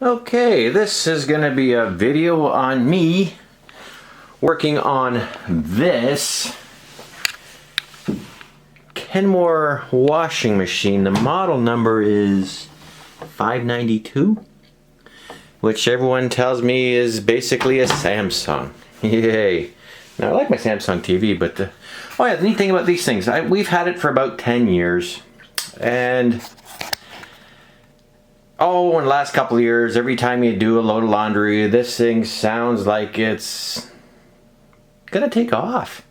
Okay, this is going to be a video on me working on this Kenmore washing machine. The model number is 592, which everyone tells me is basically a Samsung. Yay! Now I like my Samsung TV, but oh yeah, the neat thing about these things, we've had it for about 10 years, and in the last couple of years, every time you do a load of laundry, this thing sounds like it's gonna take off,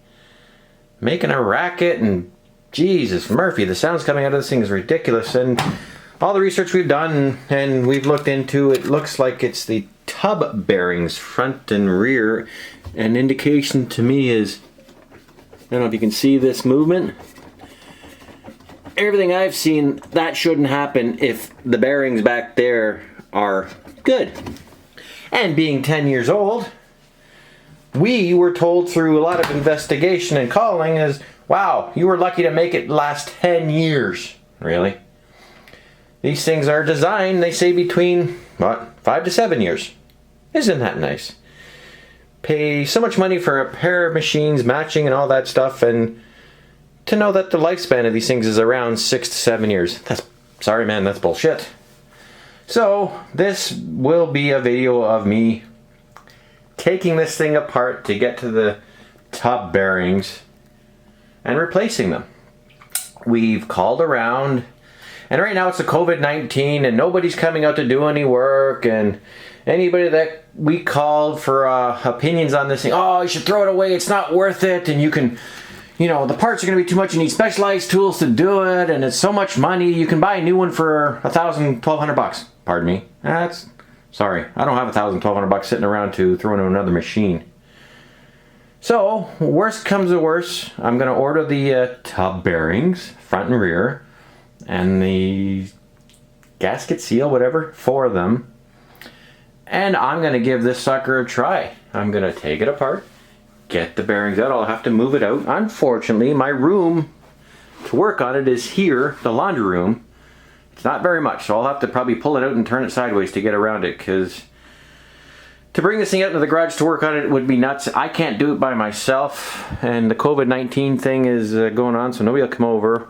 making a racket, and Jesus Murphy, the sounds coming out of this thing is ridiculous. And all the research we've done and we've looked into, it looks like it's the tub bearings, front and rear. An indication to me is, I don't know if you can see this movement. Everything I've seen, that shouldn't happen if the bearings back there are good. And being 10 years old, we were told through a lot of investigation and calling is, wow, you were lucky to make it last 10 years. Really? These things are designed, they say, between, what, 5 to 7 years. Isn't that nice? Pay so much money for a pair of machines, matching and all that stuff, and to know that the lifespan of these things is around 6 to 7 years. Sorry man, that's bullshit. So, this will be a video of me taking this thing apart to get to the tub bearings and replacing them. We've called around, and right now it's a COVID-19 and nobody's coming out to do any work, and anybody that we called for opinions on this thing, oh, you should throw it away, it's not worth it, and you can, the parts are going to be too much, you need specialized tools to do it, and it's so much money, you can buy a new one for $1,000, $1,200. Pardon me. Sorry, I don't have $1,000, $1,200 sitting around to throw into another machine. So, worst comes to worst, I'm going to order the tub bearings, front and rear, and the gasket seal, whatever, for them. And I'm going to give this sucker a try. I'm going to take it apart, get the bearings out. I'll have to move it out. Unfortunately, my room to work on it is here, the laundry room. It's not very much, so I'll have to probably pull it out and turn it sideways to get around it, because to bring this thing out into the garage to work on it would be nuts. I can't do it by myself, and the COVID-19 thing is going on, so nobody will come over,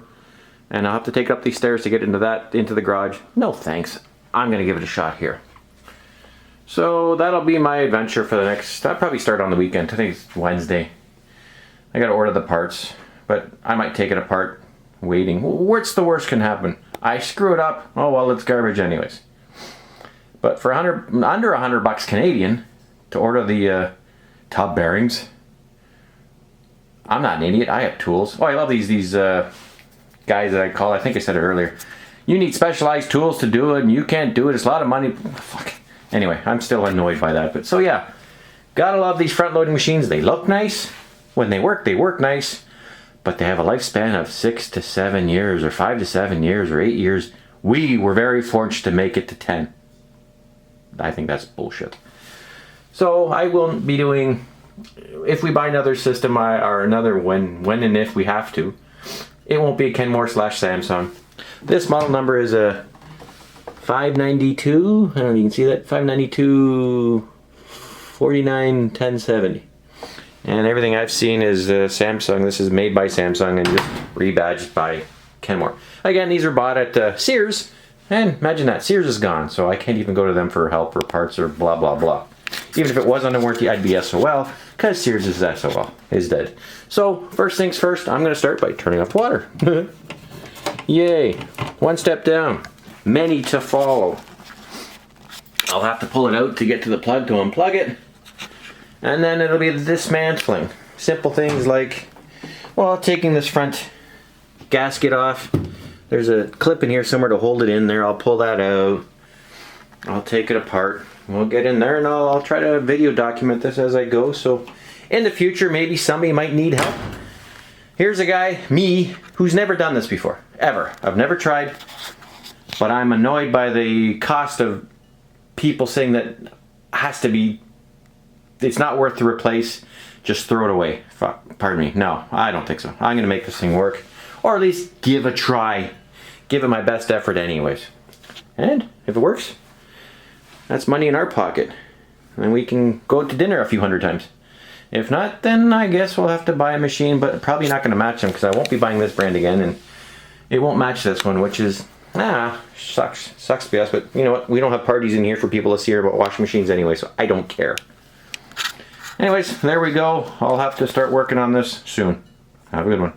and I'll have to take up these stairs to get into the garage. No thanks. I'm going to give it a shot here. So that'll be my adventure for the next, I'll probably start on the weekend. I think it's Wednesday. I gotta order the parts, but I might take it apart waiting. What's the worst can happen? I screw it up, oh well, it's garbage anyways. But for under $100 Canadian to order the tub bearings, I'm not an idiot, I have tools. Oh, I love these guys that I call, I think I said it earlier. You need specialized tools to do it and you can't do it, it's a lot of money. Fuck. Anyway, I'm still annoyed by that. But so yeah, gotta love these front-loading machines. They look nice. When they work nice. But they have a lifespan of 6 to 7 years, or 5 to 7 years, or 8 years. We were very fortunate to make it to 10. I think that's bullshit. So I will be doing, if we buy another system, or another when and if we have to, it won't be a Kenmore/Samsung. This model number is a 592, I don't know if you can see that, 592 49 1070. And everything I've seen is Samsung. This is made by Samsung and just rebadged by Kenmore. Again, these are bought at Sears, and imagine that, Sears is gone, so I can't even go to them for help or parts or blah blah blah. Even if it was under warranty, I'd be SOL, because Sears is SOL, is dead. So, first things first, I'm going to start by turning off the water. Yay, one step down. Many to follow. I'll have to pull it out to get to the plug to unplug it, and then it'll be the dismantling. Simple things like, well, taking this front gasket off. There's a clip in here somewhere to hold it in there. I'll pull that out. I'll take it apart. We'll get in there and I'll try to video document this as I go, so in the future maybe somebody might need help. Here's a guy, me, who's never done this before, ever. I've never tried. But I'm annoyed by the cost of people saying that has to be, it's not worth to replace, just throw it away. Fuck, pardon me. No, I don't think so. I'm going to make this thing work. Or at least give a try. Give it my best effort anyways. And if it works, That's money in our pocket. And we can go out to dinner a few hundred times. If not, then I guess we'll have to buy a machine, but probably not going to match them because I won't be buying this brand again, and it won't match this one, which is, sucks to be us, but you know what? We don't have parties in here for people to hear about washing machines anyway, so I don't care. Anyways, there we go. I'll have to start working on this soon. Have a good one.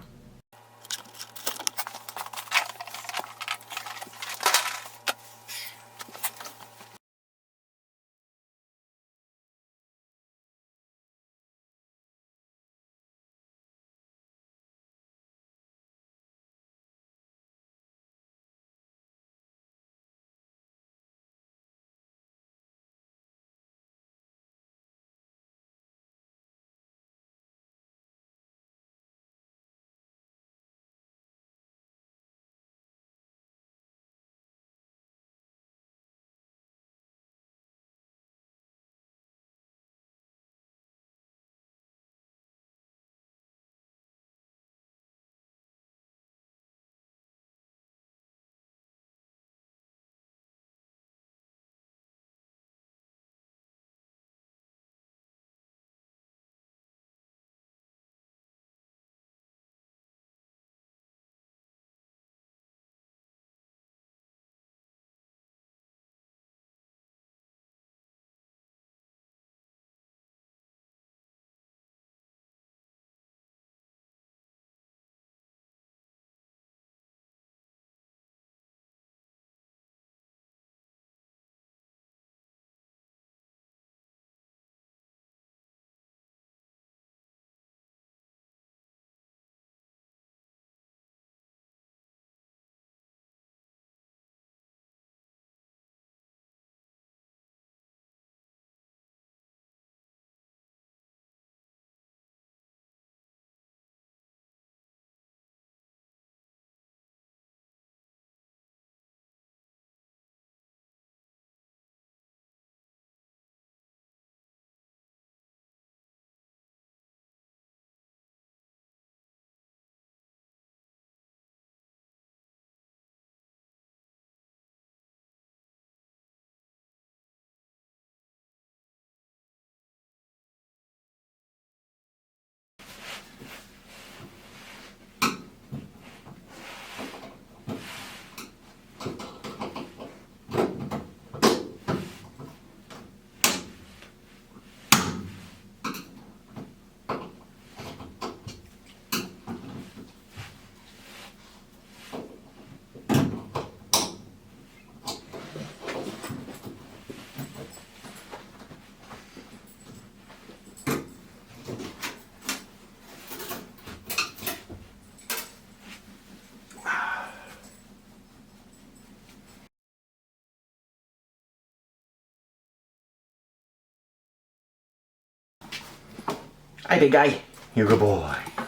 Hi, big guy. You're a good boy.